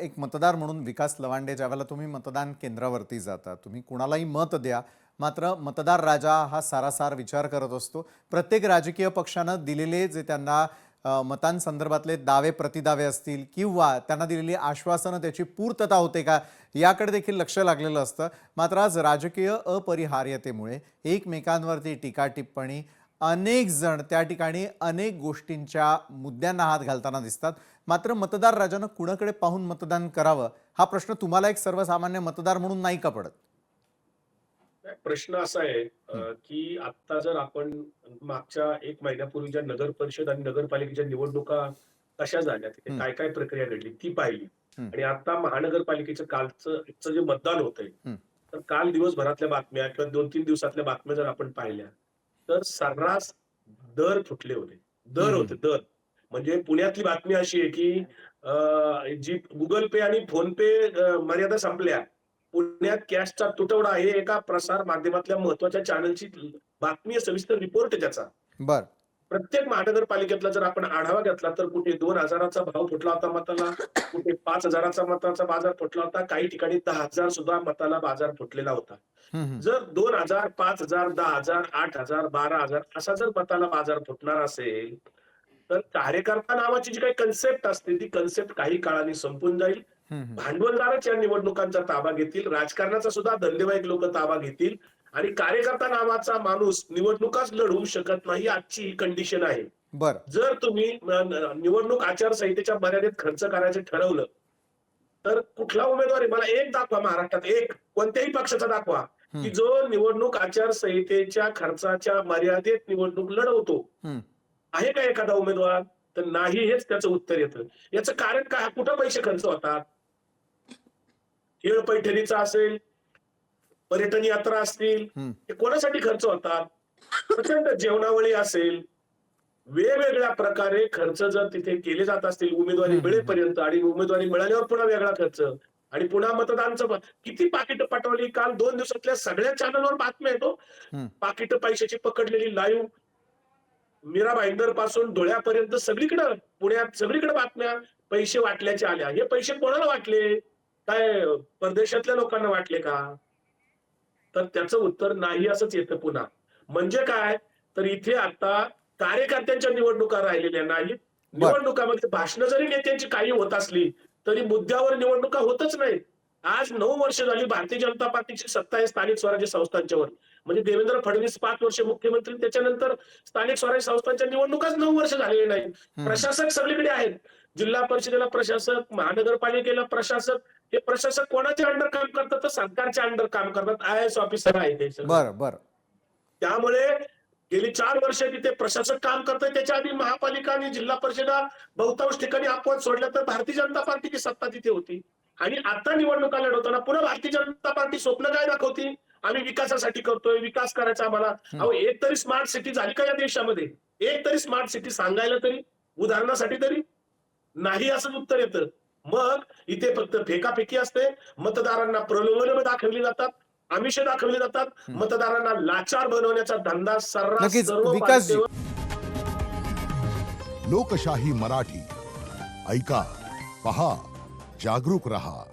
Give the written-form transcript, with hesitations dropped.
एक मतदार म्हणून विकास लवांडे, ज्यावेळेला तुम्ही मतदान केंद्रावरती जाता, तुम्ही कुणालाही मत द्या, मात्र मतदार राजा हा सारासार विचार करत असतो. प्रत्येक राजकीय पक्षानं दिलेले जे त्यांना मतांसंदर्भातले दावे प्रतिदावे असतील किंवा त्यांना दिलेली आश्वासनं त्याची पूर्तता होते का याकडे देखील लक्ष लागलेलं असतं. मात्र आज राजकीय अपरिहार्यतेमुळे एकमेकांवरती टीका टिप्पणी, अनेक जण त्या ठिकाणी अनेक गोष्टींच्या मुद्द्यांना हात घालताना दिसतात. मात्र मतदार राजानं कुणाकडे पाहून मतदान करावं हा प्रश्न तुम्हाला एक सर्वसामान्य मतदार म्हणून नाही का पडत? प्रश्न असा आहे की आता जर आपण मागच्या 1 महिन्यापूर्वीच्या नगर परिषद आणि नगरपालिकेच्या निवडणुका कशा झाल्या, तिथे काय काय प्रक्रिया घडली ती पाहिली आणि आता महानगरपालिकेचं कालचं जे मतदान होतंय, तर काल दिवसभरातल्या बातम्या किंवा 2-3 दिवसातल्या बातम्या जर आपण पाहिल्या, तर सर्रास दर फुटले होते. दर होते दर. म्हणजे पुण्यातली बातमी अशी आहे की जी Google पे आणि फोन पे मर्यादा संपल्या. पुण्यात कॅशचा तुटवडा हे एका प्रसार माध्यमातल्या महत्त्वाच्या चॅनलची बातमी आहे, सविस्तर रिपोर्ट आहे त्याचा. बर. प्रत्येक महानगरपालिकेतला जर आपण आढावा घेतला तर कुठे 2,000चा भाव फुटला होता मताला, कुठे 5,000चा मताचा बाजार फुटला होता, काही ठिकाणी 10,000 सुद्धा मताला बाजार फुटलेला होता. जर 2,000, 5,000, 10,000, 8,000, 12,000 असा जर मताला बाजार फुटणार असेल, तर कार्यकर्ता नावाची जी काही कन्सेप्ट असते ती कन्सेप्ट काही काळाने संपून जाईल. भांडवलदारच या निवडणुकांचा ताबा घेतील, राजकारणाचा सुद्धा धंदेवाईक लोक ताबा घेतील आणि कार्यकर्ता नावाचा माणूस निवडणुकाच लढवू शकत नाही, आजची ही कंडिशन आहे. बर. जर तुम्ही निवडणूक आचारसंहितेच्या मर्यादेत खर्च करायचं ठरवलं, तर कुठला उमेदवार आहे मला एक दाखवा महाराष्ट्रात, एक कोणत्याही पक्षाचा दाखवा की जो निवडणूक आचारसंहितेच्या खर्चाच्या मर्यादेत निवडणूक लढवतो. आहे का एखादा उमेदवार? तर नाही, हेच त्याचं उत्तर येतं. याचं कारण काय? कुठं पैसे खर्च होतात? खेळ पैठणीचा असेल, पर्यटन यात्रा असतील, हे कोणासाठी खर्च होतात? प्रचंड जेवणावळी असेल, वेगवेगळ्या प्रकारे खर्च जर तिथे केले जात असतील उमेदवारी मिळेपर्यंत आणि उमेदवारी मिळाल्यावर पुन्हा वेगळा खर्च आणि पुन्हा मतदानचं किती पाकिट पटवली. काल 2 दिवसातल्या सगळ्या चॅनलवर बातम्या येतो, पाकिट पैशाची पकडलेली लाईव्ह मीरा भाईंदर पासून धुळ्यापर्यंत सगळीकडे पुण्यात सगळीकडे बातम्या पैसे वाटल्याच्या आल्या. हे पैसे कोणाला वाटले? काय परदेशातल्या लोकांना वाटले का? तर त्याचं उत्तर नाही असंच येतं पुन्हा. म्हणजे काय? तर इथे आता कार्यकर्त्यांच्या निवडणुका राहिलेल्या नाहीत. निवडणुकामध्ये भाषणं जरी नेत्यांची काही होत असली तरी मुद्द्यावर निवडणुका होतच नाहीत. आज 9 वर्ष झाली भारतीय जनता पार्टीची सत्ता आहे स्थानिक स्वराज्य संस्थांच्यावर. म्हणजे देवेंद्र फडणवीस 5 वर्ष मुख्यमंत्री, त्याच्यानंतर स्थानिक स्वराज्य संस्थांच्या निवडणुकाच 9 वर्ष झालेली नाहीत. प्रशासक सगळीकडे आहेत. जिल्हा परिषदेला प्रशासक, महानगरपालिकेला प्रशासक. हे प्रशासक कोणाच्या अंडर काम करतात? तर सरकारच्या अंडर काम करतात. IAS ऑफिसर आहे ते सगळे. बर बर. त्यामुळे गेली 4 वर्ष तिथे प्रशासक काम करतंय. त्याच्या आधी महापालिका आणि जिल्हा परिषदा बहुतांश ठिकाणी अपवाद सोडल्या तर भारतीय जनता पार्टीची सत्ता तिथे होती. आणि आता निवडणुका लढवताना पुन्हा भारतीय जनता पार्टी स्वप्न काय दाखवती? आम्ही विकासासाठी करतोय, विकास करायचा आम्हाला. अहो, एक तरी स्मार्ट सिटी झाली का या देशामध्ये? एक तरी स्मार्ट सिटी सांगायला तरी, उदाहरणासाठी तरी नाही, असं उत्तर येतं. मग इथे फक्त फेकाफेकी असते, मतदारांना प्रलोभन दाखवली जातात, आमिष दाखवली जातात, मतदारांना लाचार बनवण्याचा धंदा सर्रास सर्व विकासजी. लोकशाही मराठी ऐका, पहा, जागरूक रहा.